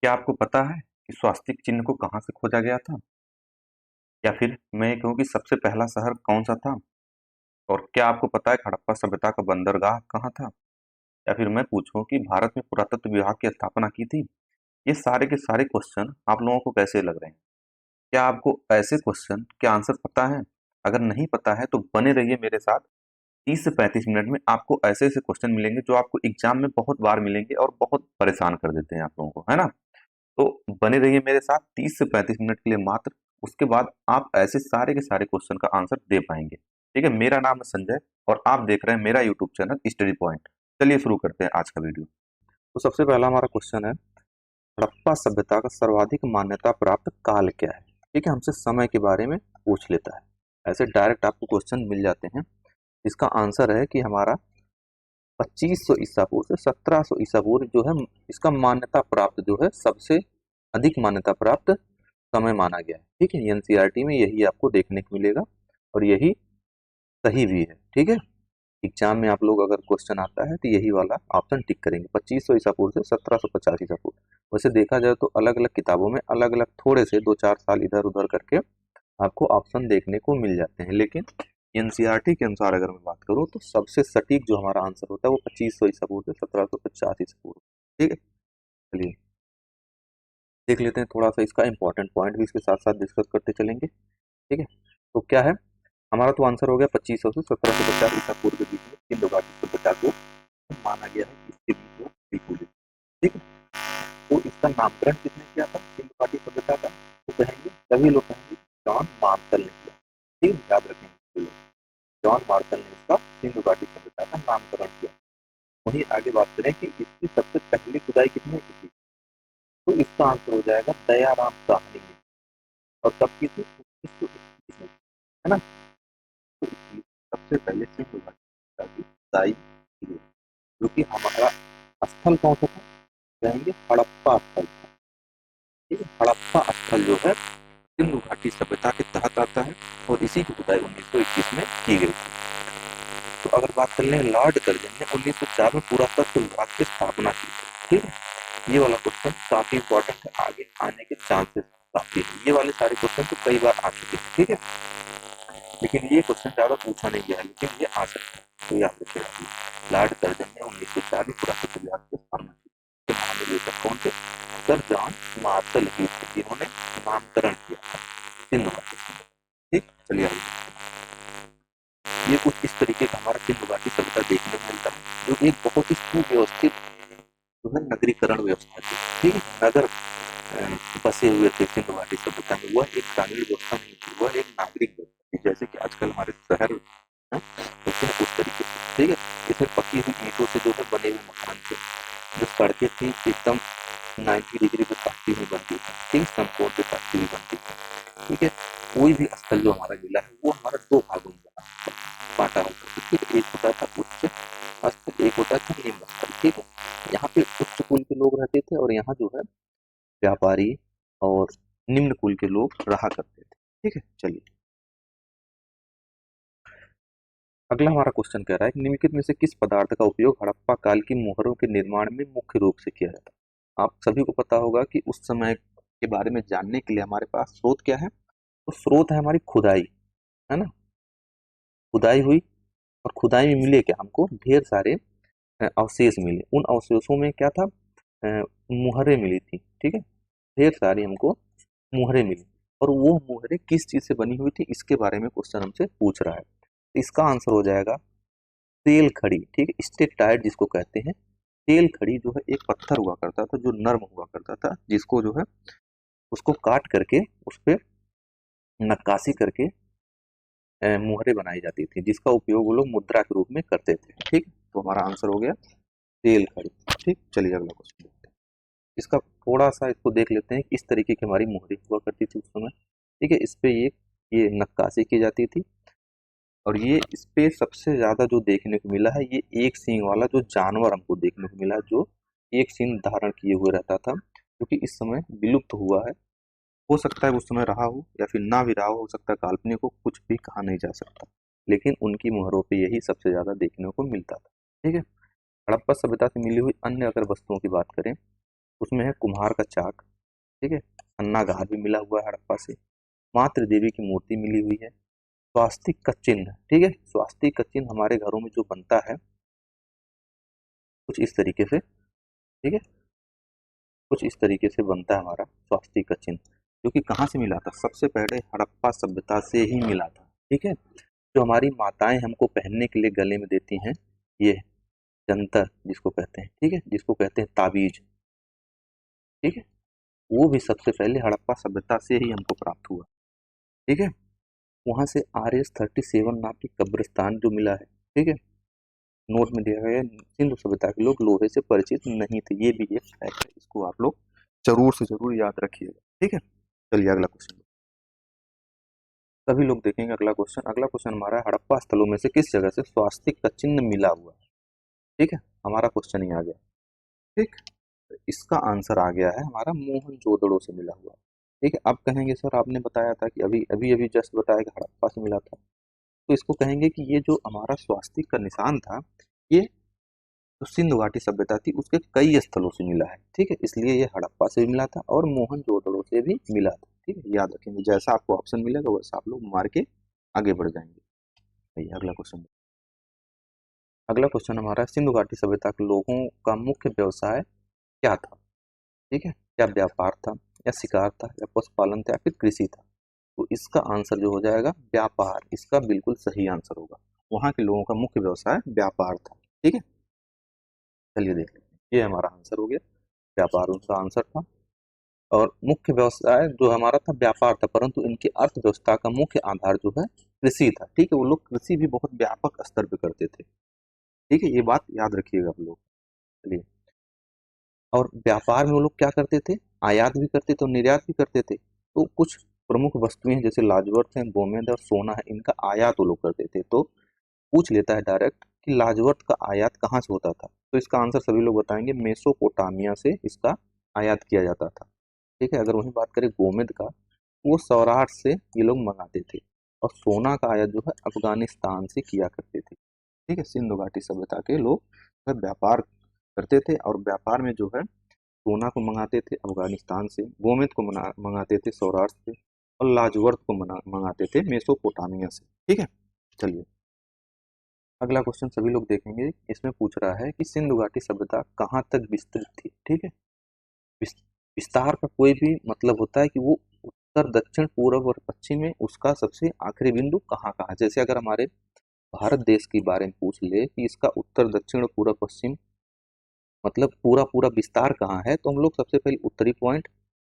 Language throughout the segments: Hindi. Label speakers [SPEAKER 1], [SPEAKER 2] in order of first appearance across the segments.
[SPEAKER 1] क्या आपको पता है कि स्वास्तिक चिन्ह को कहाँ से खोजा गया था? या फिर मैं ये कहूँ कि सबसे पहला शहर कौन-सा था? और क्या आपको पता है कि हड़प्पा सभ्यता का बंदरगाह कहाँ था? या फिर मैं पूछूँ कि भारत में पुरातत्व विभाग की स्थापना की थी? ये सारे के सारे क्वेश्चन आप लोगों को कैसे लग रहे हैं? क्या आपको ऐसे क्वेश्चन के आंसर पता है? अगर नहीं पता है तो बने रहिए मेरे साथ। 30 से 35 मिनट में आपको ऐसे-ऐसे क्वेश्चन मिलेंगे जो आपको एग्जाम में बहुत बार मिलेंगे और बहुत परेशान कर देते हैं आप लोगों को, है ना? तो बने रहिए मेरे साथ 30 से 35 मिनट के लिए मात्र। उसके बाद आप ऐसे सारे के सारे क्वेश्चन का आंसर दे पाएंगे। ठीक है, मेरा नाम है संजय और आप देख रहे हैं मेरा यूट्यूब चैनल स्टडी पॉइंट। चलिए शुरू करते हैं आज का वीडियो। तो सबसे पहला हमारा क्वेश्चन है, हड़प्पा सभ्यता का सर्वाधिक मान्यता प्राप्त काल क्या है? ठीक है, हमसे समय के बारे में पूछ लेता है। ऐसे डायरेक्ट आपको क्वेश्चन मिल जाते हैं। इसका आंसर है कि हमारा 2500 ईसा पूर्व से 1700 ईसा पूर्व जो है, इसका मान्यता प्राप्त जो है, सबसे अधिक मान्यता प्राप्त समय माना गया है। ठीक है, एनसीईआरटी में यही आपको देखने को मिलेगा और यही सही भी है। ठीक है, एग्जाम में आप लोग अगर क्वेश्चन आता है तो यही वाला ऑप्शन टिक करेंगे, 2500 ईसा पूर्व से 1750 ईसा पूर्व। वैसे देखा जाए तो अलग अलग किताबों में अलग अलग थोड़े से 2-4 साल इधर उधर करके आपको ऑप्शन देखने को मिल जाते हैं, लेकिन एनसीईआरटी के अनुसार अगर मैं बात करूँ तो सबसे सटीक जो हमारा आंसर होता है वो 2500 ईसा पूर्व से 1750 ईसा पूर्व। ठीक है, चलिए देख लेते हैं थोड़ा सा इसका इंपॉर्टेंट पॉइंट भी इसके साथ साथ डिस्कस करते चलेंगे। ठीक है, तो क्या है, हमारा तो आंसर हो गया 2500 से 1750 ईसा पूर्व के बीच में सिंधु घाटी सभ्यता को माना गया है कि इसके बीच में बिल्कुल। ठीक है, तो इसका नामकरण किसने किया था सिंधु घाटी सभ्यता का? तो कहेंगे, सभी लोग कहेंगे जॉन मार्शल ने किया। ठीक है, याद रखेंगे लोग, जॉन मार्शल ने इसका सिंधु घाटी सभ्यता का नामकरण किया। वहीं आगे बात करें कि इसकी सबसे पहली खुदाई किसने की थी, तो इसका आंसर हो जाएगा दयाराम साहनी ने। और कब की थी? 1921 में, है ना? तो इसलिए सबसे पहले सिंधु घाटी की खुदाई की गई, जो कि हमारा स्थल कौन सा था? कहेंगे हड़प्पा स्थल। ठीक है, हड़प्पा स्थल जो है सिंधु घाटी सभ्यता के तहत आता है और इसी की खुदाई 1921 में की गई थी। तो अगर बात कर लें, लॉर्ड कर्जन ने 1904 में पुरातत्व विभाग की स्थापना की। ठीक है, ये वाला क्वेश्चन काफी इंपॉर्टेंट है, आगे आने के चांसेस काफी है। ये वाले सारे क्वेश्चन तो कई बार आ चुके हैं। ठीक है, लेकिन ये क्वेश्चन ज्यादा पूछा नहीं गया है, लेकिन ये आ सकता है, तो याद रखिएगा। लॉर्ड कर्जन ने 1904 में पुरातत्व विभाग की स्थापना की। महानिदेशक कौन थे? सर जॉन मार्शल ही थे, जिन्होंने नामकरण किया था सिंधु घाटी। ठीक, चलिए आगे। ये कुछ इस तरीके का हमारा सिंधु घाटी सभ्यता देखने को मिलता है, जो एक बहुत ही सुव्यवस्थित जो है नगरीकरण व्यवस्था थी। ठीक है, नगर बसे हुए थे सिंधु घाटी सभ्यता में। वह एक ग्रामीण व्यवस्था नहीं थी, वह एक नागरिक व्यवस्था थी, जैसे कि आजकल हमारे शहर होते हैं उस तरीके से। ठीक है, इसमें पकी हुई ईंटों से जो है बने हुए मकान थे, जो सड़कें थी एकदम 90 डिग्री पे काटती हुई बनती थी। ठीक, समकोण पे काटती हुई बनती थी। ठीक है, कोई भी स्थल जो हमारा मिला है वो हमारा दो भागों में बना बांटा होता है। ठीक है, एक होता था उच्च स्थल, एक होता था निम्न स्थल। ठीक है, यहाँ पे उच्च कुल के लोग रहते थे और यहाँ जो है व्यापारी और निम्न कुल के लोग रहा करते थे। ठीक है, चलिए अगला हमारा क्वेश्चन कह रहा है कि निम्नलिखित में से किस पदार्थ का उपयोग हड़प्पा काल की मोहरों के निर्माण में मुख्य रूप से किया जाता? आप सभी को पता होगा कि उस समय के बारे में जानने के लिए हमारे पास स्रोत क्या है? तो स्रोत है हमारी खुदाई, है ना? खुदाई हुई और खुदाई में मिले क्या हमको? ढेर सारे अवशेष मिले। उन अवशेषों में क्या था? मुहरें मिली थी। ठीक है, ढेर सारी हमको मुहरें मिली और वो मुहरें किस चीज से बनी हुई थी, इसके बारे में क्वेश्चन हमसे पूछ रहा है। तो इसका आंसर हो जाएगा तेल खड़ी। ठीक है, स्टेटाइट जिसको कहते हैं। तेल खड़ी जो है एक पत्थर हुआ करता था जो नर्म हुआ करता था, जिसको जो है उसको काट करके उस पर नक्काशी करके मुहरें बनाई जाती थी, जिसका उपयोग वो लोग मुद्रा के रूप में करते थे। ठीक, तो हमारा आंसर हो गया तेल खड़ी। ठीक, चलिए अगला क्वेश्चन देखते हैं। इसका थोड़ा सा इसको देख लेते हैं, किस तरीके की हमारी मुहरें हुआ करती थी उस समय। ठीक है, इस पे ये नक्काशी की जाती थी और ये इस पे सबसे ज्यादा जो देखने को मिला है, ये एक सींग वाला जो जानवर हमको देखने को मिला, जो एक सींग धारण किए हुए रहता था, क्योंकि इस समय विलुप्त हुआ है। हो सकता है उस समय रहा हो या फिर ना भी रहा हो सकता है काल्पनिक हो, कुछ भी कहा नहीं जा सकता, लेकिन उनकी मुहरों पे यही सबसे ज्यादा देखने को मिलता था। ठीक है, हड़प्पा सभ्यता से मिली हुई अन्य अगर वस्तुओं की बात करें उसमें है कुम्हार का चाक, ठीक है, अन्नागार भी मिला हुआ है हड़प्पा से, मातृ देवी की मूर्ति मिली हुई है, स्वास्तिक का चिन्ह, ठीक है, स्वास्तिक का चिन्ह हमारे घरों में जो बनता है कुछ इस तरीके से, ठीक है, कुछ इस तरीके से बनता है हमारा स्वास्तिक का चिन्ह, जो कि कहाँ से मिला था, सबसे पहले हड़प्पा सभ्यता से ही मिला था, ठीक है। जो हमारी माताएं हमको पहनने के लिए गले में देती हैं, ये जंतर जिसको कहते हैं, ठीक है, जिसको कहते हैं ताबीज, ठीक है, वो भी सबसे पहले हड़प्पा सभ्यता से ही हमको प्राप्त हुआ, ठीक है। वहां से RS-37 नाम की कब्रिस्तान जो मिला है, ठीक है, नोट में दिया गया है, सिंधु सभ्यता के लोग लोहे से परिचित नहीं थे, ये भी एक फैक्ट है, इसको आप लोग जरूर से जरूर याद रखिएगा, ठीक है। चलिए अगला क्वेश्चन, सभी लोग देखेंगे अगला क्वेश्चन। अगला क्वेश्चन हमारा है, हड़प्पा स्थलों में से किस जगह से स्वास्तिक का चिन्ह मिला हुआ है, ठीक है, हमारा क्वेश्चन ही आ गया, ठीक। इसका आंसर आ गया है हमारा मोहनजोदड़ो से मिला हुआ, ठीक है। अब कहेंगे सर आपने बताया था कि अभी अभी अभी जस्ट बताया कि हड़प्पा से मिला था, तो इसको कहेंगे कि ये जो हमारा स्वास्तिक का निशान था, ये जो सिंधु घाटी सभ्यता थी उसके कई स्थलों से मिला है, ठीक है, इसलिए ये हड़प्पा से भी मिला था और मोहनजोदड़ो से भी मिला था, ठीक है, याद रखेंगे, जैसा आपको ऑप्शन मिलेगा वैसा आप लोग मार के आगे बढ़ जाएंगे। भैया अगला क्वेश्चन, अगला क्वेश्चन हमारा सिंधु घाटी सभ्यता के लोगों का मुख्य व्यवसाय क्या था, ठीक है, क्या व्यापार था या शिकार था या पशुपालन था या फिर कृषि था, तो इसका आंसर जो हो जाएगा व्यापार, इसका बिल्कुल सही आंसर होगा, वहां के लोगों का मुख्य व्यवसाय व्यापार था, ठीक है। चलिए देख लेते हैं, ये हमारा आंसर हो गया, व्यापार उनका आंसर था, और मुख्य व्यवसाय जो हमारा था व्यापार था, परंतु इनकी अर्थव्यवस्था का मुख्य आधार जो है कृषि था, ठीक है, वो लोग कृषि भी बहुत व्यापक स्तर पे करते थे, ठीक है, ये बात याद रखिएगा आप लोग। चलिए, और व्यापार में वो लोग क्या करते थे, आयात भी करते थे और निर्यात भी करते थे, तो कुछ प्रमुख वस्तुएं हैं जैसे लाजवर्थ है, गोमेद और सोना है, इनका आयात वो लोग करते थे, तो पूछ लेता है डायरेक्ट कि लाजवर्थ का आयात कहाँ से होता था, तो इसका आंसर सभी लोग बताएंगे मेसोपोटामिया से इसका आयात किया जाता था, ठीक है। अगर वही बात करें गोमेद का, वो सौराठ से ये लोग मंगाते थे, और सोना का आयात जो है अफगानिस्तान से किया करते थे, ठीक है। सिंधु घाटी सभ्यता के लोग व्यापार करते थे, और व्यापार में जो है सोना को मंगाते थे अफगानिस्तान से, गोमेद को मंगाते थे सौराष्ट्र से, और लाजवर्थ को मंगाते थे मेसोपोटामिया से, ठीक है। चलिए अगला क्वेश्चन सभी लोग देखेंगे, इसमें पूछ रहा है कि सिंधु घाटी सभ्यता कहाँ तक विस्तृत थी, ठीक है। विस्तार का कोई भी मतलब होता है कि वो उत्तर दक्षिण पूर्व और पश्चिम में उसका सबसे आखिरी बिंदु कहाँ कहाँ, जैसे अगर हमारे भारत देश के बारे में पूछ ले कि इसका उत्तर दक्षिण पूर्व पश्चिम मतलब पूरा पूरा विस्तार कहाँ है, तो हम लोग सबसे पहले उत्तरी पॉइंट,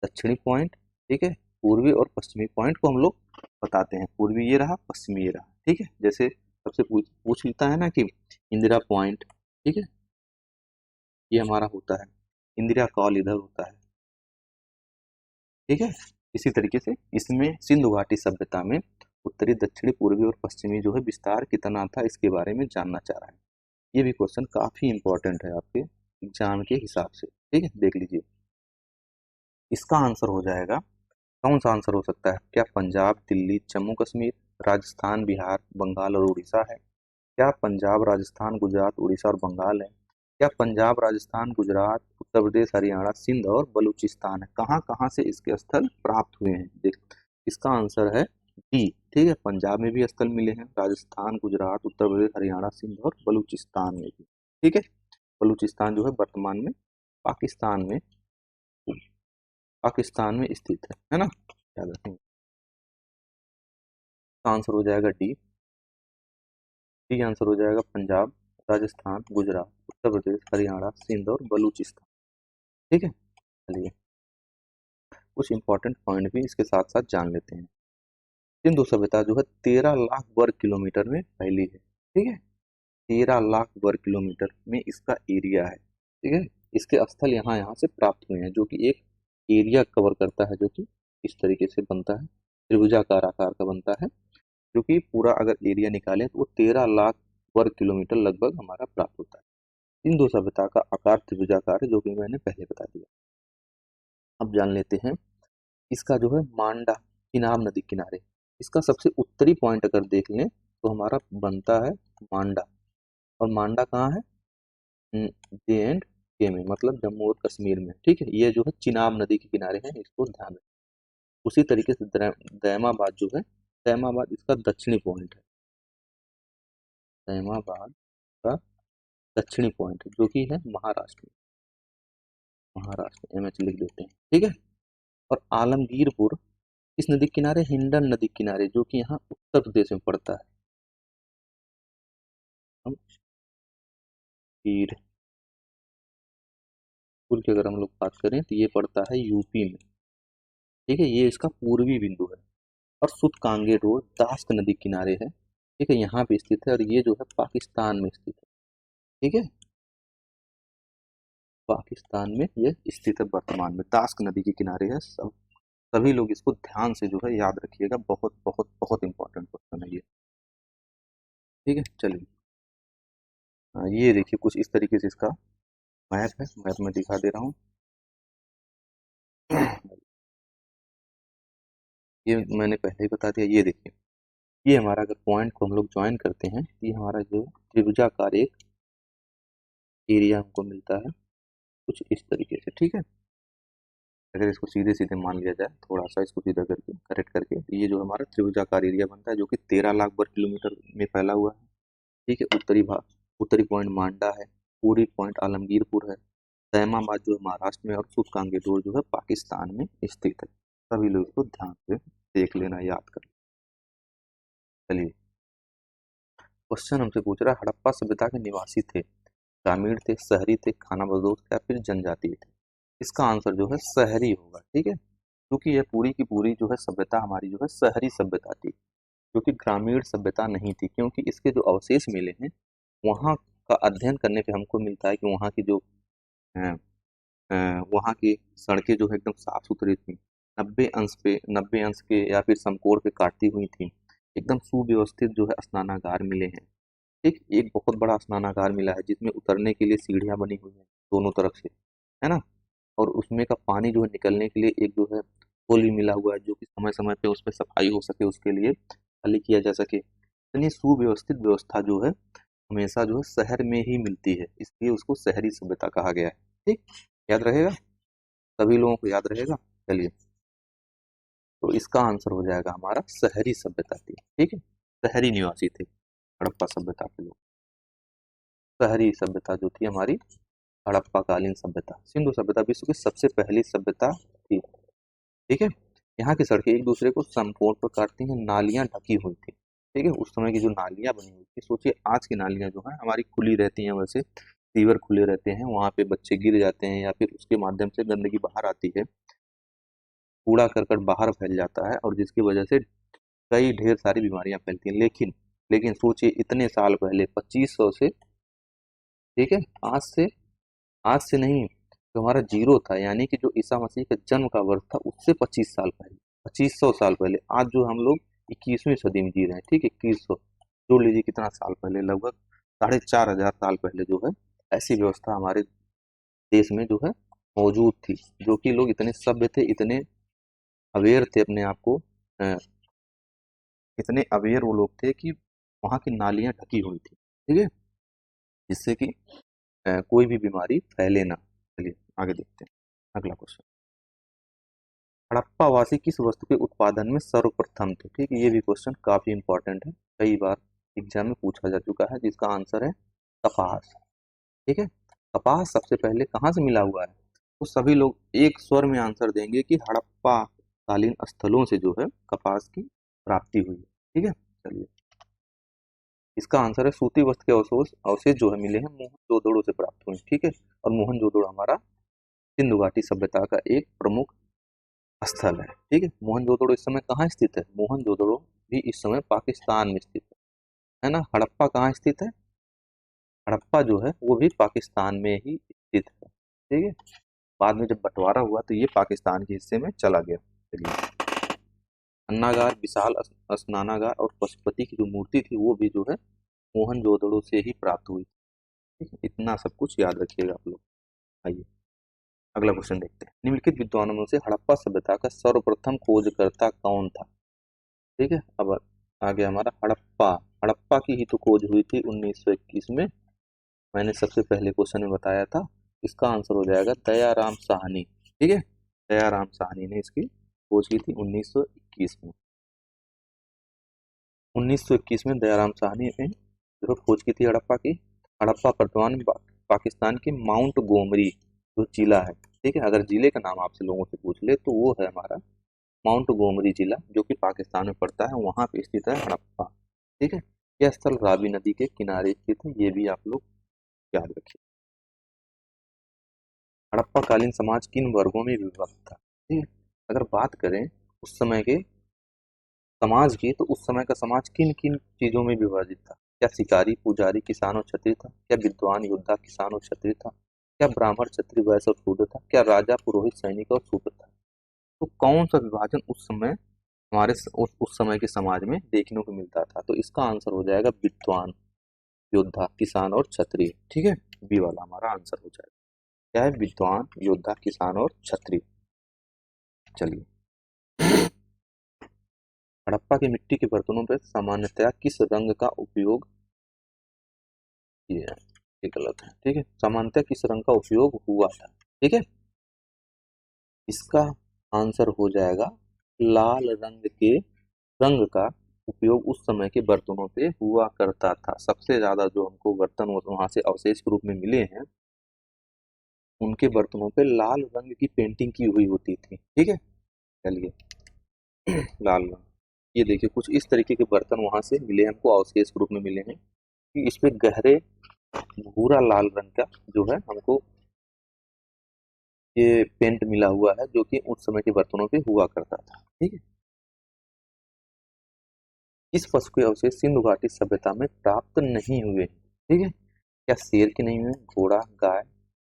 [SPEAKER 1] दक्षिणी पॉइंट, ठीक है, पूर्वी और पश्चिमी पॉइंट को हम लोग बताते हैं, पूर्वी ये रहा, पश्चिमी ये रहा, ठीक है। जैसे सबसे पूछ लेता है ना कि इंदिरा पॉइंट, ठीक है, ये हमारा होता है, इंदिरा कॉल इधर होता है, ठीक है। इसी तरीके से इसमें सिंधु घाटी सभ्यता में उत्तरी दक्षिणी पूर्वी और पश्चिमी जो है विस्तार कितना था इसके बारे में जानना चाह रहा है, ये भी क्वेश्चन काफी इंपॉर्टेंट है आपके एग्जाम के हिसाब से, ठीक है, देख लीजिए। इसका आंसर हो जाएगा, कौन सा आंसर हो सकता है, क्या पंजाब, दिल्ली, जम्मू कश्मीर, राजस्थान, बिहार, बंगाल और उड़ीसा है, क्या पंजाब, राजस्थान, गुजरात, उड़ीसा और बंगाल है, क्या पंजाब, राजस्थान, गुजरात, उत्तर प्रदेश, हरियाणा, सिंध और बलूचिस्तान है, कहाँ कहाँ से इसके स्थल प्राप्त हुए हैं, देख इसका आंसर है डी, ठीक है, पंजाब में भी स्थल मिले हैं, राजस्थान, गुजरात, उत्तर प्रदेश, हरियाणा, सिंध और बलूचिस्तान में भी, ठीक है। बलूचिस्तान जो है वर्तमान में पाकिस्तान में स्थित है ना, याद रखेंगे। आंसर हो जाएगा डी, डी आंसर हो जाएगा पंजाब, राजस्थान, गुजरात, उत्तर प्रदेश, हरियाणा, सिंध और बलूचिस्तान, ठीक है। चलिए कुछ इंपॉर्टेंट पॉइंट भी इसके साथ साथ जान लेते हैं। सिंधु सभ्यता जो है 13 लाख वर्ग किलोमीटर में फैली है, ठीक है, 13 लाख वर्ग किलोमीटर में इसका एरिया है, ठीक है। इसके स्थल यहाँ यहाँ से प्राप्त हुए हैं, जो कि एक एरिया कवर करता है, जो कि इस तरीके से बनता है, त्रिभुजाकार आकार का बनता है, जो कि पूरा अगर एरिया निकालें तो वो 13 लाख वर्ग किलोमीटर लगभग हमारा प्राप्त होता है। सिंधु सभ्यता का आकार त्रिभुजाकार है, जो कि मैंने पहले बता दिया। अब जान लेते हैं इसका जो है मांडा, चिनाब नदी किनारे, इसका सबसे उत्तरी पॉइंट अगर देख लें तो हमारा बनता है मांडा, और मांडा कहाँ है, जे एंड
[SPEAKER 2] के में, मतलब जम्मू और कश्मीर में, ठीक है। ये जो है चिनाब नदी के किनारे है, इसको ध्यान रखें। उसी तरीके से दैमाबाद जो है, दैमाबाद इसका दक्षिणी पॉइंट है। दैमाबाद का दक्षिणी पॉइंट है, जो कि है महाराष्ट्र में। महाराष्ट्र एमएच लिख देते हैं, ठीक है। और आलमगीरपुर किस नदी के किनारे? हिंडन नदी के किनारे, जो कि यहाँ उत्तर प्रदेश में पड़ता है। हम वीरपुर की अगर हम लोग बात करें तो ये पड़ता है यूपी में, ठीक है। ये इसका पूर्वी बिंदु है। और सुतकांगे रोड दास्क नदी किनारे है, ठीक है, यहाँ पे स्थित है। और ये जो है पाकिस्तान में स्थित है, ठीक है। पाकिस्तान में ये स्थित है वर्तमान में, दास्क नदी के किनारे है। सब सभी लोग इसको ध्यान से जो है याद रखिएगा, बहुत बहुत बहुत इंपॉर्टेंट क्वेश्चन है ये, ठीक है। चलिए, ये देखिए कुछ इस तरीके से इसका मैप है, मैप में दिखा दे रहा हूँ। ये मैंने पहले ही बता दिया। ये देखिए, ये हमारा अगर पॉइंट को हम लोग ज्वाइन करते हैं तो ये हमारा जो त्रिभुजाकार एक एरिया हमको मिलता है, कुछ इस तरीके से, ठीक है। अगर इसको सीधे सीधे मान लिया जाए, थोड़ा सा इसको सीधा करके करेक्ट करके, तो ये जो हमारा त्रिभुजाकार एरिया बनता है, जो कि 13 लाख वर्ग किलोमीटर में फैला हुआ है, ठीक है। उत्तरी पॉइंट मांडा है, पूर्वी पॉइंट आलमगीरपुर है, तैमाबाद जो है महाराष्ट्र में, और सूतकांगे डोर जो है पाकिस्तान में स्थित है। सभी लोग इसको ध्यान से देख लेना, याद कर। चलिए, क्वेश्चन हमसे पूछ रहा है, हड़प्पा सभ्यता के निवासी थे, ग्रामीण थे, शहरी थे, खानाबदोश थे, या फिर जनजातीय थे? इसका आंसर जो है शहरी होगा, ठीक है। क्योंकि यह पूरी की पूरी जो है सभ्यता हमारी जो है शहरी सभ्यता थी, जो कि ग्रामीण सभ्यता नहीं थी। क्योंकि इसके जो अवशेष मिले हैं, वहाँ का अध्ययन करने पे हमको मिलता है कि वहाँ की जो अ, अ, वहाँ की सड़कें जो है एकदम साफ सुथरी थी, 90 अंश के या फिर समकोण पे काटती हुई थी, एकदम सुव्यवस्थित जो है स्नानागार मिले हैं। ठीक, एक बहुत बड़ा स्नानागार मिला है, जिसमें उतरने के लिए सीढ़ियाँ बनी हुई हैं दोनों तरफ से, है ना। और उसमें का पानी जो है निकलने के लिए एक जो है पुल भी मिला हुआ है, जो कि समय समय पे उसमें सफाई हो सके, उसके लिए खाली किया जा सके। इतनी सुव्यवस्थित व्यवस्था जो है हमेशा जो है शहर में ही मिलती है, इसलिए उसको शहरी सभ्यता कहा गया है। ठीक, याद रहेगा, सभी लोगों को याद रहेगा। चलिए, तो इसका आंसर हो जाएगा हमारा शहरी सभ्यता थी, ठीक है। शहरी निवासी थे हड़प्पा सभ्यता के लोग। शहरी सभ्यता जो थी हमारी हड़प्पा कालीन सभ्यता। सिंधु सभ्यता विश्व की सबसे पहली सभ्यता थी, ठीक है। यहाँ की सड़कें एक दूसरे को समकोण पर काटती हैं, नालियाँ ढकी हुई थी, ठीक है। उस समय की जो नालियाँ बनी हुई थी, सोचिए आज की नालियाँ जो है हमारी खुली रहती हैं, वैसे सीवर खुले रहते हैं, वहाँ पे बच्चे गिर जाते हैं या फिर उसके माध्यम से गंदगी बाहर आती है, कूड़ा करकट बाहर फैल जाता है, और जिसकी वजह से कई ढेर सारी बीमारियां फैलती हैं। लेकिन लेकिन सोचिए, इतने साल पहले 2500 से, ठीक है, आज से नहीं, जो हमारा जीरो था, यानी कि जो ईसा मसीह के जन्म का वर्ष था, उससे 25 साल पहले, 2500 साल पहले, आज जो हम लोग 21वीं सदी में जी रहे हैं, ठीक है, 2100, जोड़ लीजिए कितना साल पहले, लगभग 4500 साल पहले जो है ऐसी व्यवस्था हमारे देश में जो है मौजूद थी। जो कि लोग इतने सभ्य थे, इतने अवेयर थे अपने आप को, अ, इतने अवेयर वो लोग थे कि वहाँ की नालियाँ ढकी हुई थी, ठीक है, जिससे कि कोई भी बीमारी फैले ना। चलिए आगे देखते हैं अगला क्वेश्चन। हड़प्पा वासी किस वस्तु के उत्पादन में सर्वप्रथम थे? ठीक है, ये भी क्वेश्चन काफी इंपॉर्टेंट है, कई बार एग्जाम में पूछा जा चुका है, जिसका आंसर है कपास, ठीक है। कपास सबसे पहले कहाँ से मिला हुआ है? तो सभी लोग एक स्वर में आंसर देंगे कि हड़प्पा कालीन स्थलों से जो है कपास की प्राप्ति हुई है, ठीक है। चलिए, इसका आंसर है सूती वस्त्र के अवशेष अवशेष जो है मिले हैं मोहनजोदड़ो से प्राप्त हुए, ठीक है। और मोहनजोदड़ो हमारा सिंधु घाटी सभ्यता का एक प्रमुख स्थल है, ठीक है। मोहनजोदड़ो इस समय कहाँ स्थित है? मोहनजोदड़ो भी इस समय पाकिस्तान में स्थित है ना। हड़प्पा कहाँ स्थित है? हड़प्पा जो है वो भी पाकिस्तान में ही स्थित है, ठीक है। बाद में जब बंटवारा हुआ तो ये पाकिस्तान के हिस्से में चला गया। चलिए, अन्नागार, विशाल स्नानागार और पशुपति की जो मूर्ति थी, वो भी जो है मोहनजोदड़ो से ही प्राप्त हुई, ठीक है। इतना सब कुछ याद रखिएगा आप लोग। आइए अगला क्वेश्चन देखते हैं। निम्नलिखित विद्वानों में से हड़प्पा सभ्यता का सर्वप्रथम खोजकर्ता कौन था? ठीक है, अब आ गया हमारा हड़प्पा। हड़प्पा की ही तो खोज हुई थी 1921 में, मैंने सबसे पहले क्वेश्चन में बताया था। इसका आंसर हो जाएगा दयाराम साहनी। ठीक है, दयाराम साहनी ने इसकी खोज की थी 1921 में। 1921 में दयाराम साहनी ने जो खोज की थी हड़प्पा की। हड़प्पा वर्तमान में पाकिस्तान के माउंट गोमरी जो जिला है, ठीक है, अगर जिले का नाम आपसे लोगों से पूछ ले तो वो है हमारा माउंट गोमरी जिला, जो कि पाकिस्तान में पड़ता है, वहां पे स्थित है हड़प्पा। ठीक है, यह स्थल रावी नदी के किनारे स्थित है, ये भी आप लोग याद रखिए। हड़प्पा कालीन समाज किन वर्गों में विभक्त था? ठीक है, अगर बात करें उस समय के समाज की, तो उस समय का समाज किन किन चीजों में विभाजित था? क्या शिकारी पुजारी किसान और क्षत्रिय था? क्या विद्वान योद्धा किसान और क्षत्रिय था? क्या ब्राह्मण क्षत्रिय वैश्य और शूद्र था? क्या राजा पुरोहित सैनिक और शूद्र था? तो कौन सा विभाजन उस समय हमारे उस समय के समाज में देखने को मिलता था? तो इसका आंसर हो जाएगा विद्वान योद्धा किसान और क्षत्रिय। ठीक है, बी वाला हमारा आंसर हो जाएगा। क्या है? विद्वान योद्धा किसान और क्षत्रिय। चलिए, हड़प्पा की मिट्टी के बर्तनों पर सामान्यतया किस रंग का उपयोग किया? ये गलत है। ठीक है, सामान्यतः किस रंग का उपयोग हुआ था? ठीक है, इसका आंसर हो जाएगा लाल रंग का उपयोग उस समय के बर्तनों पे हुआ करता था। सबसे ज्यादा जो हमको बर्तन वहां से अवशेष के रूप में मिले हैं, उनके बर्तनों पे लाल रंग की पेंटिंग की हुई होती थी। ठीक है, चलिए, लाल रंग, ये देखिए कुछ इस तरीके के बर्तन वहां से मिले हमको, अवशेष के रूप में मिले हैं कि इस पे गहरे भूरा लाल रंग का जो है हमको ये पेंट मिला हुआ है, जो कि उस समय के बर्तनों पे हुआ करता था। ठीक है, इस पशु के अवशेष सिंधु घाटी सभ्यता में प्राप्त नहीं हुए। ठीक है, क्या शेर के नहीं हुए? घोड़ा, गाय,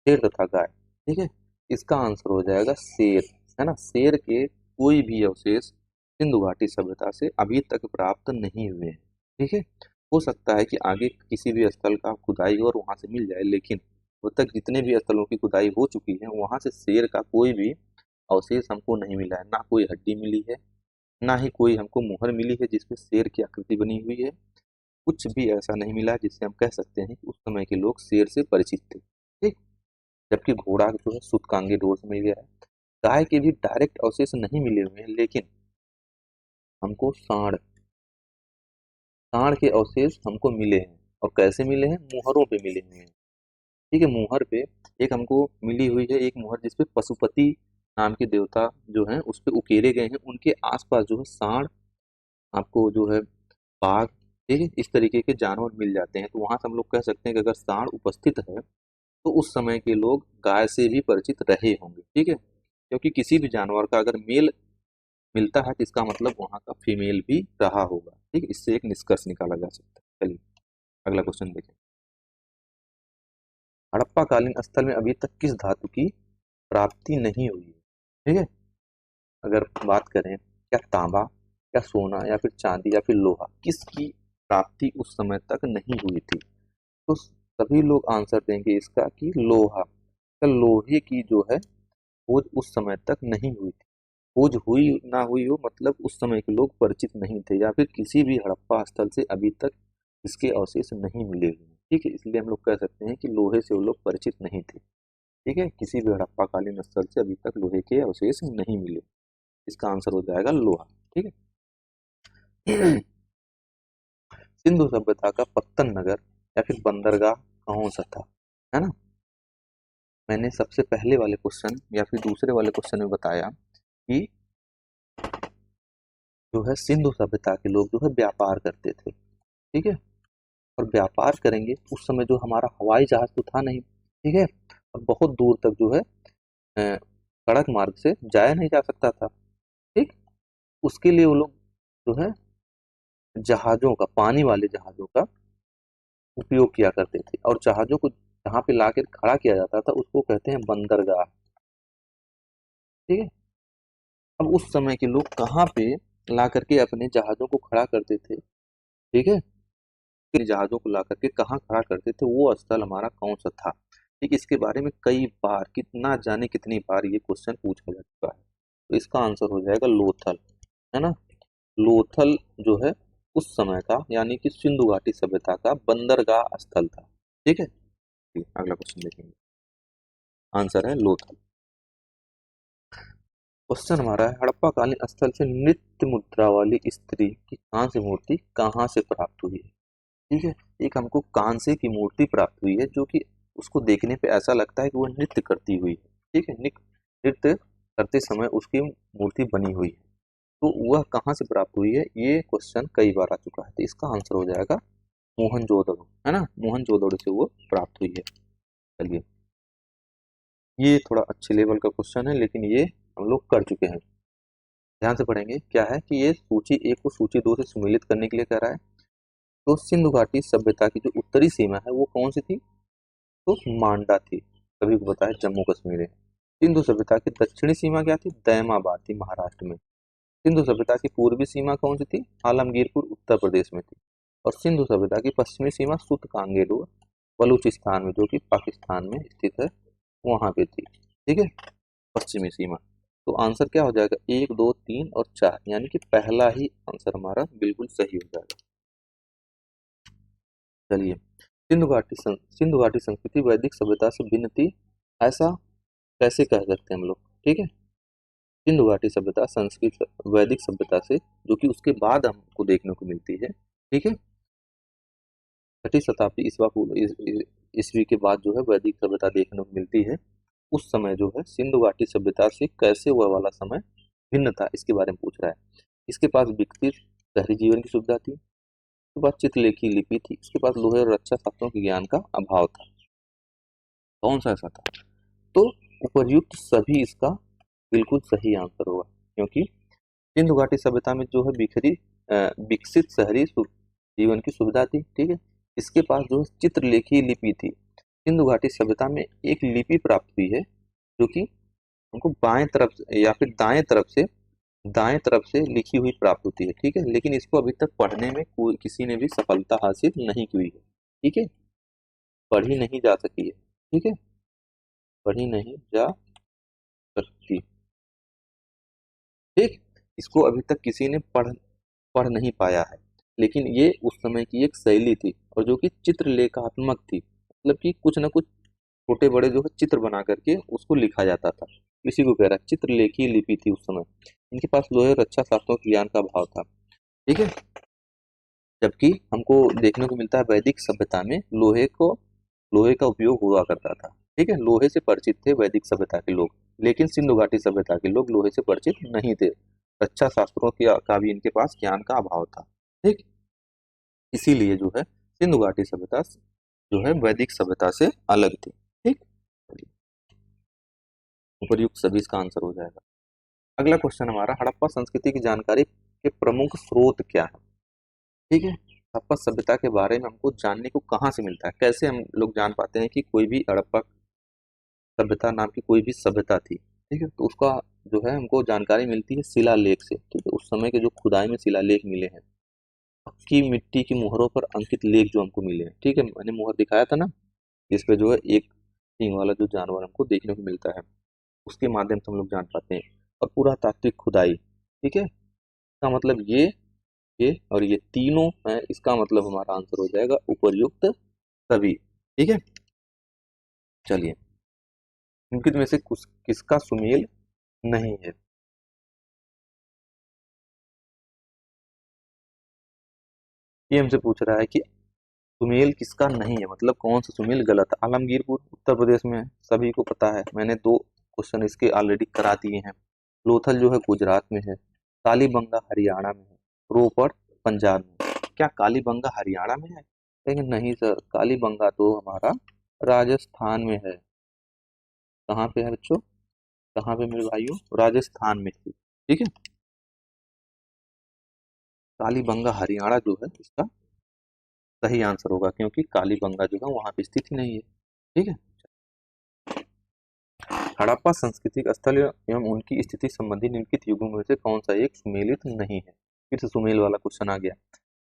[SPEAKER 2] शेर तथा गाय। ठीक है, इसका आंसर हो जाएगा शेर, है ना। शेर के कोई भी अवशेष सिंधु घाटी सभ्यता से अभी तक प्राप्त नहीं हुए हैं। ठीक है, हो सकता है कि आगे किसी भी स्थल का खुदाई हो और वहां से मिल जाए, लेकिन अब तक जितने भी स्थलों की खुदाई हो चुकी है, वहां से शेर का कोई भी अवशेष हमको नहीं मिला है। ना कोई हड्डी मिली है, ना ही कोई हमको मुहर मिली है जिसमें शेर की आकृति बनी हुई है। कुछ भी ऐसा नहीं मिला जिससे हम कह सकते हैं कि उस समय के लोग शेर से परिचित थे। ठीक, जबकि घोड़ा जो है सूतकांगे डोर से मिल गया है। गाय के भी डायरेक्ट अवशेष नहीं मिले हुए हैं, लेकिन हमको सांड सांड के अवशेष हमको मिले हैं। और कैसे मिले हैं? मुहरों पे मिले हुए हैं। ठीक है, मुहर पे एक हमको मिली हुई है, एक मुहर जिसपे पशुपति नाम के देवता जो हैं उस पे उकेरे गए हैं, उनके आसपास जो है सांड, आपको जो है बाघ, ठीक है, इस तरीके के जानवर मिल जाते हैं। तो वहां से हम लोग कह सकते हैं कि अगर सांड उपस्थित है तो उस समय के लोग गाय से भी परिचित रहे होंगे। ठीक है, क्योंकि किसी भी जानवर का अगर मेल मिलता है तो इसका मतलब वहां का फीमेल भी रहा होगा। ठीक है, इससे एक निष्कर्ष निकाला जा सकता है। चलिए, अगला क्वेश्चन देखें। हड़प्पा कालीन स्थल में अभी तक किस धातु की प्राप्ति नहीं हुई है? ठीक है, अगर बात करें, क्या तांबा, क्या सोना, या फिर चांदी, या फिर लोहा, किसकी प्राप्ति उस समय तक नहीं हुई थी? तो सभी लोग आंसर देंगे इसका कि लोहा। तो लोहे की जो है खोज उस समय तक नहीं हुई थी। खोज हुई ना हुई हो मतलब उस समय के लोग परिचित नहीं थे, या फिर किसी भी हड़प्पा स्थल से अभी तक इसके अवशेष नहीं मिले हुए हैं। ठीक है, इसलिए हम लोग कह सकते हैं कि लोहे से वो लोग परिचित नहीं थे। ठीक है, किसी भी हड़प्पा कालीन स्थल से अभी तक लोहे के अवशेष नहीं मिले। इसका आंसर हो जाएगा लोहा। ठीक है, सिंधु सभ्यता का पत्तन नगर या फिर बंदरगाह कौन सा था? है ना, मैंने सबसे पहले वाले क्वेश्चन या फिर दूसरे वाले क्वेश्चन में बताया कि जो है सिंधु सभ्यता के लोग जो है व्यापार करते थे। ठीक है, और व्यापार करेंगे उस समय जो हमारा हवाई जहाज तो था नहीं। ठीक है, और बहुत दूर तक जो है सड़क मार्ग से जाया नहीं जा सकता था। ठीक, उसके लिए वो लोग जो है जहाजों का, पानी वाले जहाजों का उपयोग किया करते थे, और जहाजों को जहाँ पे लाकर खड़ा किया जाता था उसको कहते हैं बंदरगाह। ठीक है, अब उस समय के लोग कहाँ पे ला करके अपने जहाजों को खड़ा करते थे? ठीक है, फिर जहाजों को ला करके कहाँ खड़ा करते थे, वो स्थल हमारा कौन सा था? ठीक, इसके बारे में कई बार, कितना जाने कितनी बार ये क्वेश्चन पूछा जा चुका है। तो इसका आंसर हो जाएगा लोथल, है ना। लोथल जो है उस समय का, यानी कि सिंधु घाटी सभ्यता का बंदरगाह स्थल था। ठीक है, अगला क्वेश्चन देखेंगे। आंसर है लोथल। क्वेश्चन हमारा है हड़प्पा कालीन स्थल से नृत्य मुद्रा वाली स्त्री की कांस्य मूर्ति कहाँ से प्राप्त हुई है। ठीक है, एक हमको कांसे की मूर्ति प्राप्त हुई है जो कि उसको देखने पे ऐसा लगता है कि वो नृत्य करती हुई है। ठीक है, नृत्य करते समय उसकी मूर्ति बनी हुई है। तो वह कहाँ से प्राप्त हुई है, ये क्वेश्चन कई बार आ चुका है। तो इसका आंसर हो जाएगा मोहनजोदड़ो, है ना, मोहनजोदड़ो से वो प्राप्त हुई है। चलिए, ये थोड़ा अच्छे लेवल का क्वेश्चन है लेकिन ये हम लोग कर चुके हैं। ध्यान से पढ़ेंगे। क्या है कि ये सूची एक को सूची दो से सम्मिलित करने के लिए कह रहा है। तो सिंधु घाटी सभ्यता की जो उत्तरी सीमा है वो कौन सी थी, तो मांडा थी। सभी को पता है जम्मू कश्मीर है। सिंधु सभ्यता की दक्षिणी सीमा क्या थी, दैमाबाद थी महाराष्ट्र में। सिंधु सभ्यता की पूर्वी सीमा कौन सी थी, आलमगीरपुर उत्तर प्रदेश में थी। और सिंधु सभ्यता की पश्चिमी सीमा सुत कांगेरू बलूचिस्तान में, जो कि पाकिस्तान में स्थित है, वहां पे थी। ठीक है, पश्चिमी सीमा। तो आंसर क्या हो जाएगा, एक दो तीन और चार, यानी कि पहला ही आंसर हमारा बिल्कुल सही हो जाएगा। चलिए, सिंधु घाटी संस्कृति वैदिक सभ्यता से भिन्न थी, ऐसा कैसे कह सकते हैं हम लोग। ठीक है, सिंधु घाटी सभ्यता संस्कृत वैदिक सभ्यता से, जो कि उसके बाद हमको देखने को मिलती है। ठीक है, छठी शताब्दी ईस्वी के बाद जो है वैदिक सभ्यता देखने को मिलती है। उस समय जो है सिंधु घाटी सभ्यता से कैसे वह वाला समय भिन्न था, इसके बारे में पूछ रहा है। इसके पास विकसित शहरी जीवन की सुविधा थी, इसके पास चित्रलेखी लिपि थी, इसके पास लोहे और रक्षा शास्त्रों के ज्ञान का अभाव था। कौन सा ऐसा था, तो उपर्युक्त सभी इसका बिल्कुल सही आंसर होगा। क्योंकि सिंधु घाटी सभ्यता में जो है विकसित शहरी जीवन की सुविधा थी। ठीक है, इसके पास जो है चित्रलेखी लिपि थी। सिंधु घाटी सभ्यता में एक लिपि प्राप्त हुई है जो कि हमको बाएं तरफ या फिर दाएं तरफ से लिखी हुई प्राप्त होती है। ठीक है, लेकिन इसको अभी तक पढ़ने में कोई किसी ने भी सफलता हासिल नहीं की हुई है। ठीक है, पढ़ी नहीं जा सकी है। ठीक है, पढ़ी नहीं जा सकती। ठीक, इसको अभी तक किसी ने पढ़ नहीं पाया है। लेकिन ये उस समय की एक शैली थी और जो कि चित्रलेखात्मक थी, मतलब कि कुछ ना कुछ छोटे बड़े जो है चित्र बना करके उसको लिखा जाता था। इसी को कह रहा है चित्रलेखी लिपि थी उस समय। इनके पास लोहे और रक्षा शास्त्रों के ज्ञान का अभाव था। ठीक है, जबकि हमको देखने को मिलता है वैदिक सभ्यता में लोहे का उपयोग हुआ करता था। ठीक है, लोहे से परिचित थे वैदिक सभ्यता के लोग, लेकिन सिंधु घाटी सभ्यता के लोग लोहे से परिचित नहीं थे। रक्षा शास्त्रों का भी इनके पास ज्ञान का अभाव था। ठीक, इसीलिए जो है सिंधु घाटी सभ्यता जो है वैदिक सभ्यता से अलग थी। ठीक, उपर्युक्त सभी इसका आंसर हो जाएगा। अगला क्वेश्चन हमारा, हड़प्पा संस्कृति की जानकारी के प्रमुख स्रोत क्या है। ठीक है, हड़प्पा सभ्यता के बारे में हमको जानने को कहाँ से मिलता है, कैसे हम लोग जान पाते हैं कि कोई भी हड़प्पा सभ्यता नाम की कोई भी सभ्यता थी। ठीक है, तो उसका जो है हमको जानकारी मिलती है शिलालेख से। ठीक है, उस समय के जो खुदाई में शिलालेख मिले हैं, पक्की मिट्टी की मुहरों पर अंकित लेख जो हमको मिले हैं। ठीक है, मैंने मुहर दिखाया था ना, इस पे जो है एक सींग वाला जो जानवर हमको देखने को मिलता है, उसके माध्यम से हम लोग जान पाते हैं। और पुरातात्विक खुदाई, ठीक है, इसका मतलब ये और ये तीनों है, इसका मतलब हमारा आंसर हो जाएगा उपर्युक्त सभी। ठीक है, चलिए, निम्नलिखित में से किसका सुमेल नहीं है। ये हमसे पूछ रहा है कि सुमेल किसका नहीं है, मतलब कौन सा सुमेल गलत है। आलमगीरपुर उत्तर प्रदेश में है, सभी को पता है, मैंने दो क्वेश्चन इसके ऑलरेडी करा दिए हैं। लोथल जो है गुजरात में है, कालीबंगा हरियाणा में है, रोपड़ पंजाब में है। क्या कालीबंगा हरियाणा में है, लेकिन नहीं सर, कालीबंगा तो हमारा राजस्थान में है। कहाँ पे है बच्चों, कहाँ पे मेरे भाइयों, राजस्थान में थी। ठीक है, कालीबंगा हरियाणा जो है इसका सही आंसर होगा, क्योंकि कालीबंगा जो है वहां पे स्थित ही नहीं है। ठीक है, हड़प्पा सांस्कृतिक स्थल एवं उनकी स्थिति संबंधी निम्नलिखित युगों में से कौन सा एक सुमेलित नहीं है। फिर से सुमेल वाला क्वेश्चन आ गया।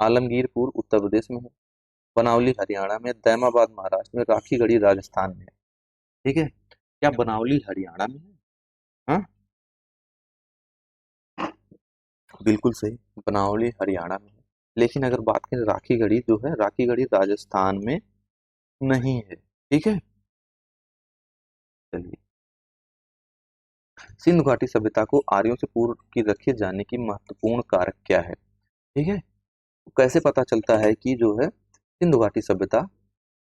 [SPEAKER 2] आलमगीरपुर उत्तर प्रदेश में है, बनावली हरियाणा में, दैमाबाद महाराष्ट्र में, राखीगढ़ी राजस्थान में है। ठीक है, क्या बनावली हरियाणा में है, हाँ बिल्कुल सही, बनावली हरियाणा में है। लेकिन अगर बात करें राखीगढ़ी जो है, राखीगढ़ी राजस्थान में नहीं है। ठीक है, चलिए, सिंधु घाटी सभ्यता को आर्यों से पूर्व की रखे जाने की महत्वपूर्ण कारक क्या है? ठीक है, तो कैसे पता चलता है कि जो है सिंधु घाटी सभ्यता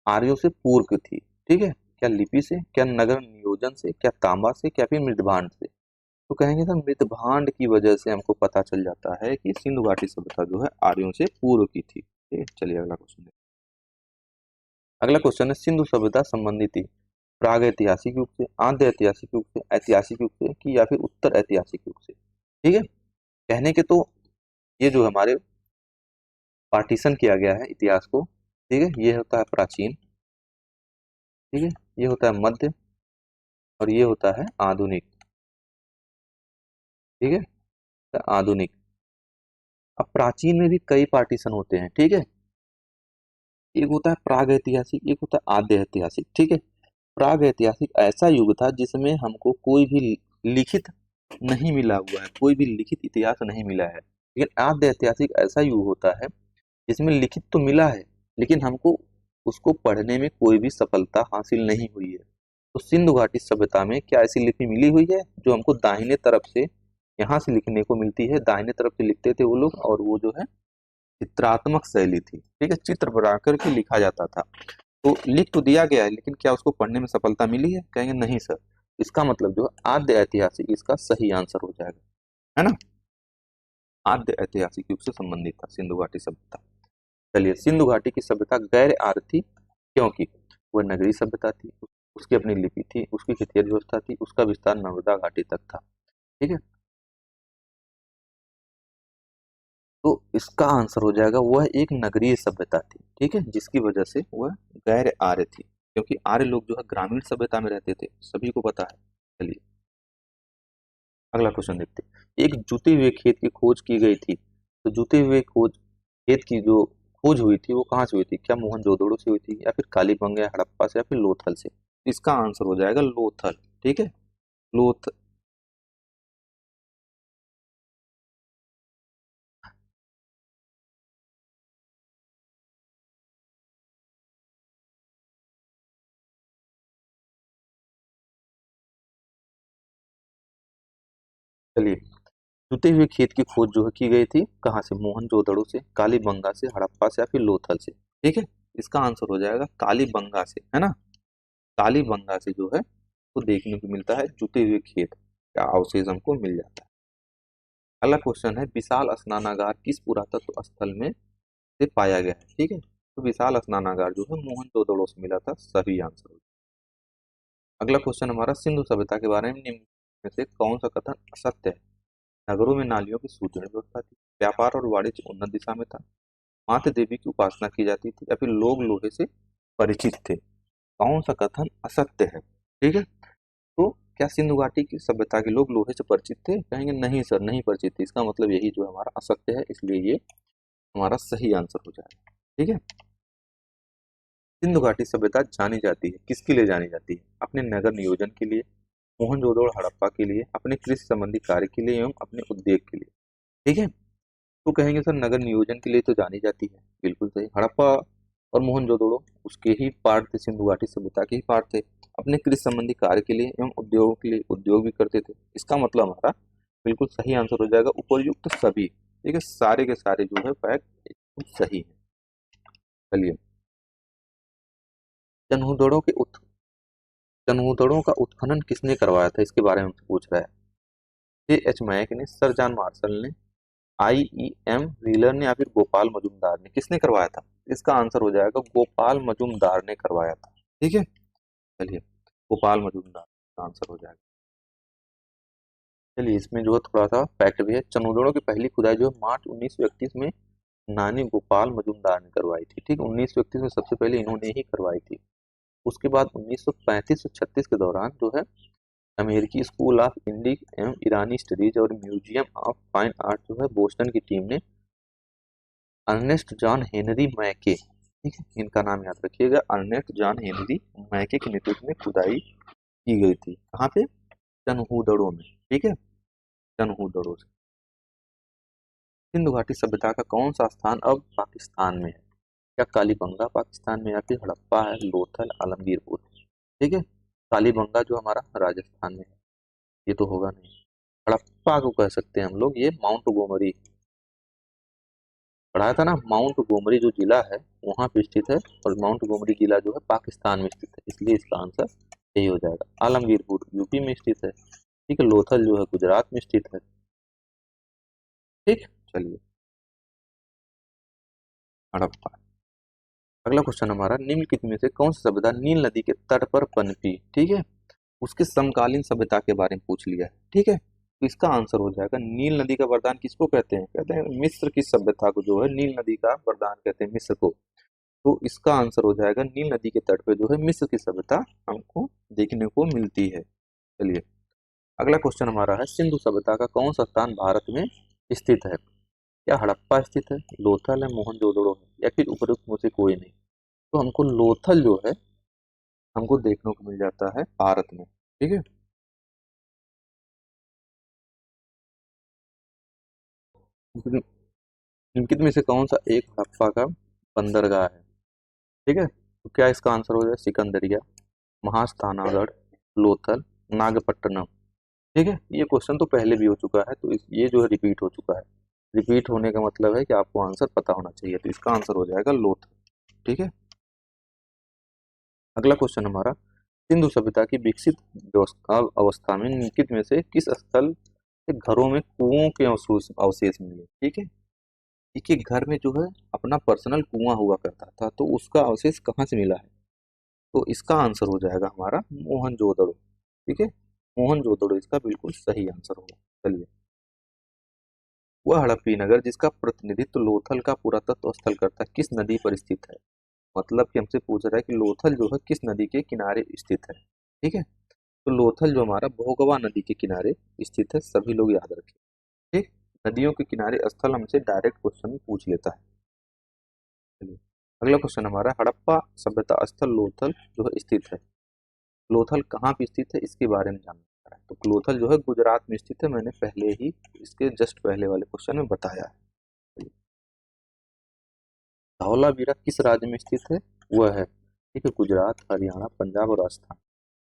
[SPEAKER 2] आर्यों से पूर्व की थी? ठीक है, क्या लिपि से, क्या नगर नियोजन से, क्या तांबा से, क्या फिर मृदभांड से? तो कहेंगे सर मृदभांड की वजह से हमको पता चल जाता है कि सिंधु घाटी सभ्यता जो है आर्यों से पूर्व की थी। ठीक है, चलिए अगला क्वेश्चन देखते हैं। अगला क्वेश्चन है, सिंधु सभ्यता संबंधी थी प्राग ऐतिहासिक युग से, आद्य ऐतिहासिक युग से, ऐतिहासिक युग से, कि या फिर उत्तर ऐतिहासिक युग से? ठीक है, कहने के तो ये जो हमारे पार्टीशन किया गया है इतिहास को, ठीक है, ये होता है प्राचीन, ठीक है, ये होता है मध्य, और ये होता है आधुनिक। ठीक है, तो आधुनिक। अब प्राचीन में भी कई पार्टीशन होते हैं। ठीक है, एक होता है प्राग ऐतिहासिक, एक होता है आद्य ऐतिहासिक। ठीक है, प्राग ऐतिहासिक ऐसा युग था जिसमें हमको कोई भी लिखित नहीं मिला हुआ है, कोई भी लिखित इतिहास नहीं मिला है। लेकिन आद्य ऐतिहासिक ऐसा युग होता है जिसमें लिखित तो मिला है, लेकिन हमको उसको पढ़ने में कोई भी सफलता हासिल नहीं हुई है। तो सिंधु घाटी सभ्यता में क्या ऐसी लिपि मिली हुई है जो हमको दाहिने तरफ से यहाँ से लिखने को मिलती है? दाहिने तरफ से लिखते थे वो लोग, और वो जो है चित्रात्मक शैली थी। ठीक है, चित्र बना करके लिखा जाता था। तो लिख तो दिया गया है, लेकिन क्या उसको पढ़ने में सफलता मिली है? कहेंगे नहीं सर। इसका मतलब जो है आद्य ऐतिहासिक इसका सही आंसर हो जाएगा, है ना। आद्य ऐतिहासिक युग से संबंधित था सिंधु घाटी सभ्यता। चलिए, सिंधु घाटी की सभ्यता गैर आर्य थी क्योंकि वह नगरीय सभ्यता थी, उसकी अपनी लिपि थी, उसकी खेतिहर व्यवस्था थी, उसका विस्तार नर्मदा घाटी तक था। ठीक है, तो इसका आंसर हो जाएगा वह एक नगरीय सभ्यता थी। ठीक है, जिसकी वजह से वह गैर आर्य थी, क्योंकि आर्य लोग जो है ग्रामीण सभ्यता में रहते थे, सभी को पता है। चलिए अगला क्वेश्चन देखते हैं। एक जुते हुए खेत की खोज की गई थी, तो जुते हुए खोज खेत की जो खोज हुई थी वो कहाँ से हुई थी? क्या मोहनजोदड़ो से हुई थी, या फिर कालीबंगा या हड़प्पा से, या फिर लोथल से? इसका आंसर हो जाएगा लोथल। ठीक है, लोथ चलिए, जुते हुए खेत की खोज जो है की गई थी कहाँ से? मोहनजोदड़ो से, कालीबंगा से, हड़प्पा से, या फिर लोथल से? ठीक है, इसका आंसर हो जाएगा कालीबंगा से, है ना। कालीबंगा से जो है वो देखने को मिलता है जुते हुए खेत का अवशेष हमको मिल जाता है। अगला क्वेश्चन है, विशाल स्नानागार किस पुरातत्व स्थल में से पाया गया है? ठीक है, तो विशाल स्नानागार जो है मोहनजोदड़ो से मिला था, सही आंसर हो। अगला क्वेश्चन हमारा, सिंधु सभ्यता के बारे में निम्न में से कौन सा कथन असत्य है? नगरों में नालियों की सुदृढ़ व्यवस्था थी, व्यापार और वाणिज्य उन्नत दिशा में था, मात्र देवी की उपासना की जाती थी, या फिर लोग लोहे से परिचित थे? कौन सा कथन असत्य है? ठीक है, तो क्या सिंधु घाटी की सभ्यता के लोग लोहे से परिचित थे? कहेंगे नहीं सर, नहीं परिचित थे। इसका मतलब यही जो हमारा असत्य है, इसलिए ये हमारा सही आंसर हो जाएगा। ठीक है, सिंधु घाटी सभ्यता जानी जाती है किसके लिए? जानी जाती है अपने नगर नियोजन के लिए, मोहनजोदड़ो हड़प्पा के लिए, अपने कृषि संबंधी कार्य के लिए, एवं अपने उद्योग के लिए। ठीक है, तो कहेंगे सर नगर नियोजन के लिए तो जानी जाती है, बिल्कुल सही। हड़प्पा और मोहनजोदड़ो उसके ही पार्ट थे, सिंधु घाटी सभ्यता के ही पार्ट थे। अपने कृषि संबंधी कार्य के लिए एवं उद्योगों के लिए उद्योग भी करते थे। इसका मतलब हमारा बिल्कुल सही आंसर हो जाएगा उपर्युक्त सभी। ठीक है, सारे के सारे जो है फैक्ट एकदम सही है। चलिए, चनहूदड़ों के उत चनहूदड़ों का उत्खनन किसने करवाया था? इसके बारे में हमसे पूछ रहा है। एच मैक ने, सर जॉन मार्शल ने, IEM व्हीलर ने, या फिर गोपाल मजुमदार ने? किसने करवाया था? इसका आंसर हो जाएगा गोपाल मजुमदार ने करवाया था। ठीक है, चलिए गोपाल मजुमदार का आंसर हो जाएगा। चलिए, इसमें जो है थोड़ा सा फैक्ट भी है। चंदोदड़ों की पहली खुदाई जो है मार्च 1931 में नानी गोपाल मजुमदार ने करवाई थी। ठीक, 1931 में सबसे पहले इन्होंने ही करवाई थी। उसके बाद 1935 से 36 के दौरान जो है अमेरिकी स्कूल ऑफ इंडिक एवं ईरानी स्टडीज और म्यूजियम ऑफ फाइन आर्ट जो है बोस्टन की टीम ने अर्नेस्ट जॉन हेनरी मैके, ठीक है, इनका नाम याद रखिएगा, अर्नेस्ट जॉन हेनरी मैके के नेतृत्व में खुदाई की गई थी। कहाँ पे? चनहूदड़ो में। ठीक है, चनहूदड़ो से। सिंधु घाटी सभ्यता का कौन सा स्थान अब पाकिस्तान में है? क्या कालीबंगा पाकिस्तान में, या फिर हड़प्पा है, लोथल, आलमगीरपुर? ठीक है, कालीबंगा जो हमारा राजस्थान में है, ये तो होगा नहीं। हड़प्पा को कह सकते हैं हम लोग, ये माउंट गोमरी पढ़ाया था ना, माउंट गोमरी जो जिला है वहां पे स्थित है, और माउंट गोमरी जिला जो है पाकिस्तान में स्थित है, इसलिए इसका आंसर यही हो जाएगा। आलमगीरपुर यूपी में स्थित है, ठीक है। लोथल जो है गुजरात में स्थित है, ठीक। चलिए, हड़प्पा। अगला क्वेश्चन हमारा, निम्नलिखित में से कौन सी सभ्यता नील नदी के तट पर पनपी, ठीक है। उसके समकालीन सभ्यता के बारे में पूछ लिया है, ठीक है। तो इसका आंसर हो जाएगा, नील नदी का वरदान किसको कहते हैं? कहते हैं मिस्र की सभ्यता को जो है नील नदी का वरदान कहते हैं, मिस्र को। तो इसका आंसर हो जाएगा, नील नदी के तट पे जो है मिस्र की सभ्यता हमको देखने को मिलती है। चलिए, अगला क्वेश्चन हमारा है, सिंधु सभ्यता का कौन सा स्थान भारत में स्थित है? क्या हड़प्पा स्थित है, लोथल है, मोहनजोदड़ो है, या फिर उपरोक्त में से कोई नहीं? तो हमको लोथल जो है हमको देखने को मिल जाता है भारत में, ठीक है। निम्नलिखित में से कौन सा एक हड़प्पा का बंदरगाह है, ठीक है। तो क्या इसका आंसर हो जाए, सिकंदरिया, महास्थानागढ़, लोथल, नागपट्टनम, ठीक है। ये क्वेश्चन तो पहले भी हो चुका है, तो ये जो है रिपीट हो चुका है। रिपीट होने का मतलब है कि आपको आंसर पता होना चाहिए, तो इसका आंसर हो जाएगा लोथल, ठीक है। अगला क्वेश्चन हमारा, सिंधु सभ्यता की विकसित अवस्था में निम्नलिखित में से किस स्थल से घरों में कुओं के अवशेष अवशेष मिले, ठीक है। एक एक घर में जो है अपना पर्सनल कुआं हुआ करता था, तो उसका अवशेष कहाँ से मिला है? तो इसका आंसर हो जाएगा हमारा मोहनजोदड़ो, ठीक है। मोहनजोदड़ो इसका बिल्कुल सही आंसर होगा। चलिए, वह हड़प्पी नगर जिसका प्रतिनिधित्व लोथल का पुरातत्व स्थल करता है किस नदी पर स्थित है? मतलब कि हमसे पूछ रहा है कि लोथल जो है किस नदी के किनारे स्थित है, ठीक है। तो लोथल जो हमारा भोगवा नदी के किनारे स्थित है, सभी लोग याद रखें, ठीक। नदियों के किनारे स्थल हमसे डायरेक्ट क्वेश्चन पूछ लेता है। चलिए, अगला क्वेश्चन हमारा, हड़प्पा सभ्यता स्थल लोथल जो है स्थित है, लोथल कहाँ पे स्थित है इसके बारे में जानना है। तो लोथल जो है गुजरात में स्थित है, मैंने पहले ही इसके जस्ट पहले वाले क्वेश्चन में बताया है। धौलावीरा किस राज्य में स्थित है? वह है, ठीक है, गुजरात, हरियाणा, पंजाब और राजस्थान।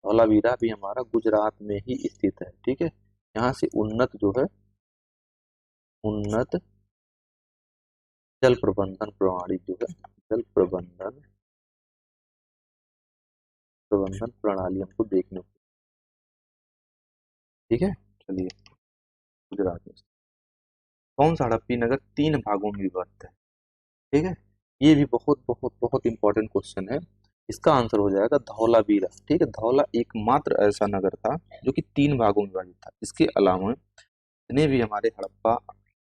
[SPEAKER 2] धौलावीरा भी हमारा गुजरात में ही स्थित है, ठीक है। यहाँ से उन्नत जो है, उन्नत जल प्रबंधन प्रणाली जो है, जल प्रबंधन प्रणाली हमको देखने को, ठीक है। चलिए, गुजरात में कौन सा हड़प्पी नगर 3 भागों में विभक्त है, ठीक है। ये भी बहुत बहुत बहुत इंपॉर्टेंट क्वेश्चन है। इसका आंसर हो जाएगा धौलावीरा, ठीक है। धौला एकमात्र ऐसा नगर था जो कि 3 भागों में विभाजित था। इसके अलावा जितने भी हमारे हड़प्पा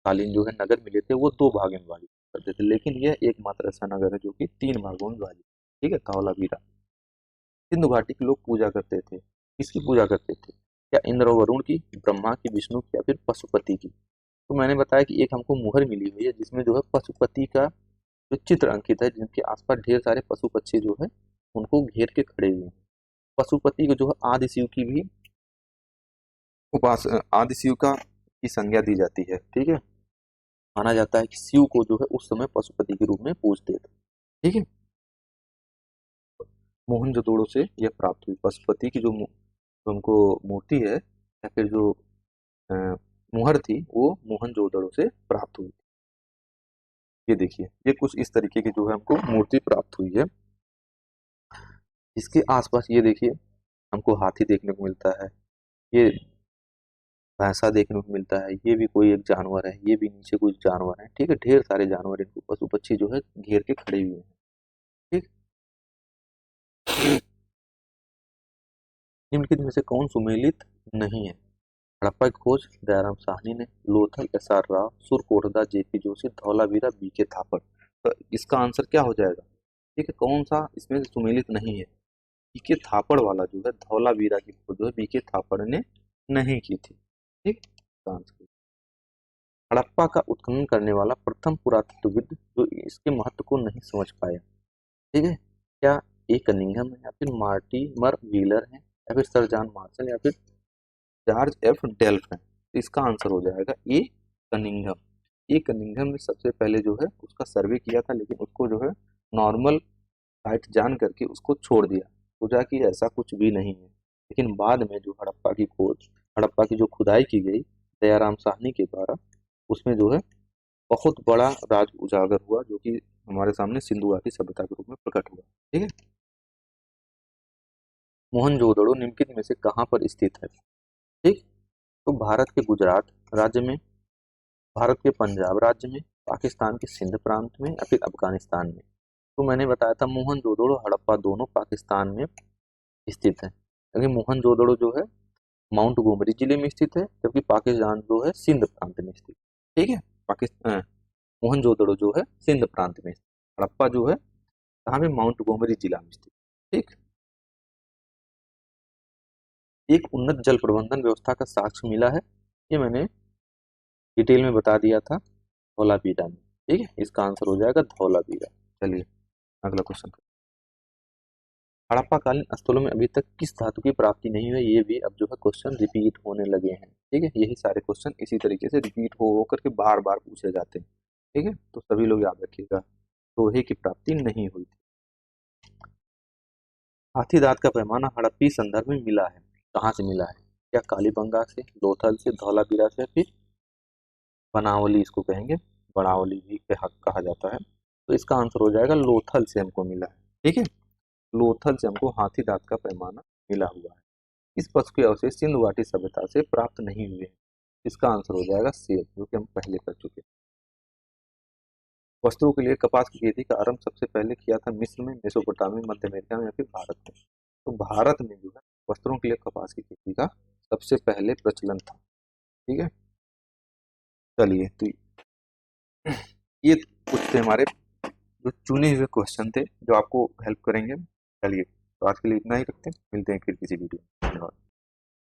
[SPEAKER 2] कालीन जो है नगर मिले थे वो 2 भाग में विभाजित करते थे, लेकिन यह एकमात्र ऐसा नगर है जो कि 3 भागों में विभाजित, ठीक है, धौलावीरा। सिंधु घाटी के लोग पूजा करते थे, किसकी पूजा करते थे? क्या इंद्र और वरुण की, ब्रह्मा की, विष्णु की, या फिर पशुपति की? तो मैंने बताया कि एक हमको मुहर मिली हुई है जिसमें जो है पशुपति का जो चित्र अंकित है, जिनके आसपास ढेर सारे पशु पक्षी जो है उनको घेर के खड़े हुए हैं। पशुपति को जो है आदि शिव की भी आदि शिव का की संज्ञा दी जाती है, ठीक है। माना जाता है कि शिव को जो है उस समय पशुपति के रूप में पूजते थे, ठीक है। मोहनजोदड़ो से यह प्राप्त हुई, पशुपति की जो जो हमको मूर्ति है या फिर जो अ, मुहर थी वो मोहनजोदड़ो से प्राप्त हुई। ये देखिए, ये कुछ इस तरीके की जो है हमको मूर्ति प्राप्त हुई है। इसके आसपास ये देखिए, हमको हाथी देखने को मिलता है, ये भैंसा देखने को मिलता है, ये भी कोई एक जानवर है, ये भी नीचे कुछ जानवर है, ठीक है। ढेर सारे जानवर इनको पशु पक्षी जो है घेर के खड़े हुए हैं, ठीक। निम्नलिखित में से कौन सुमेलित नहीं है? हड़प्पा की खोज दयाराम साहनी ने, Lothal S R Rao, Surkotada JP Joshi, Dholavira BK Thapar. तो इसका आंसर क्या हो जाएगा, ठीक है, कौन सा इसमें से सुमेलित नहीं है? बीके थापड़ वाला जो है, धौलावीरा की खोज जो है बीके थापड़ ने नहीं की थी, ठीक। इसका आंसर हड़प्पा का उत्खनन करने वाला प्रथम पुरातत्वविद जो इसके महत्व को नहीं समझ पाया, ठीक है। क्या ए कनिंघम है, या फिर मार्टिमर व्हीलर है, या फिर सर जॉन मार्शल, या फिर जॉर्ज एफ डेल्फ है? तो इसका आंसर हो जाएगा ए कनिंघम। ए कनिंघम ने सबसे पहले जो है उसका सर्वे किया था, लेकिन उसको जो है नॉर्मल हाइट जान करके उसको छोड़ दिया, सोचा कि ऐसा कुछ भी नहीं है, लेकिन बाद में जो हड़प्पा की जो खुदाई की गई दयाराम साहनी के द्वारा, उसमें जो है बहुत बड़ा राज उजागर हुआ, जो कि हमारे सामने सिंधु घाटी सभ्यता के रूप में प्रकट हुआ। ठीक है। मोहनजोदड़ो निम्नलिखित में से कहाँ पर स्थित है? ठीक। तो भारत के गुजरात राज्य में, भारत के पंजाब राज्य में, पाकिस्तान के सिंध प्रांत में, या फिर अफगानिस्तान में? तो मैंने बताया था मोहनजोदड़ो हड़प्पा दोनों पाकिस्तान में स्थित है, क्योंकि मोहनजोदड़ो जो है माउंट गोमरी जिले में स्थित है, जबकि पाकिस्तान जो है सिंध प्रांत में स्थित। ठीक है। पाकिस्तान मोहनजोदड़ो जो है सिंध प्रांत में स्थित, हड़प्पा जो है कहाँ पे, माउंट गोमरी जिला में स्थित। ठीक। एक उन्नत जल प्रबंधन व्यवस्था का साक्ष्य मिला है, ये मैंने डिटेल में बता दिया था धौलावीरा में। ठीक है, इसका आंसर हो जाएगा धौलावीरा। चलिए अगला क्वेश्चन। हड़प्पाकालीन स्थलों में अभी तक किस धातु की प्राप्ति नहीं हुई? ये भी अब जो है क्वेश्चन रिपीट होने लगे हैं। ठीक है, यही सारे क्वेश्चन इसी तरीके से रिपीट हो करके बार बार पूछे जाते हैं। ठीक है, तो सभी लोग याद रखिएगा, लोहे की प्राप्ति नहीं हुई थी। हाथी दांत का पैमाना हड़प्पी संदर्भ में मिला है, कहाँ से मिला है? क्या कालीबंगा से, लोथल से, धौलावीरा से, फिर बनावली इसको कहेंगे, बनावली भी कहा जाता है। तो इसका आंसर हो जाएगा लोथल से हमको मिला है। ठीक है, लोथल से हमको हाथी दांत का पैमाना मिला हुआ है। इस वस्तु के अवशेष सिंधु घाटी सभ्यता से प्राप्त नहीं हुए हैं। इसका आंसर हो जाएगा सेब, जो कि हम पहले कर चुके हैं। वस्त्रों के लिए कपास की खेती का आरंभ सबसे पहले किया था मिस्र में, मेसोपोटामिया, मध्य अमेरिका में, या फिर भारत में? तो भारत में जो है वस्त्रों के लिए कपास की खेती का सबसे पहले प्रचलन था। ठीक है। चलिए, तो ये कुछ थे हमारे जो चुने हुए क्वेश्चन थे जो आपको हेल्प करेंगे। चलिए, तो आज के लिए इतना ही रखते हैं, मिलते हैं फिर किसी वीडियो में। धन्यवाद।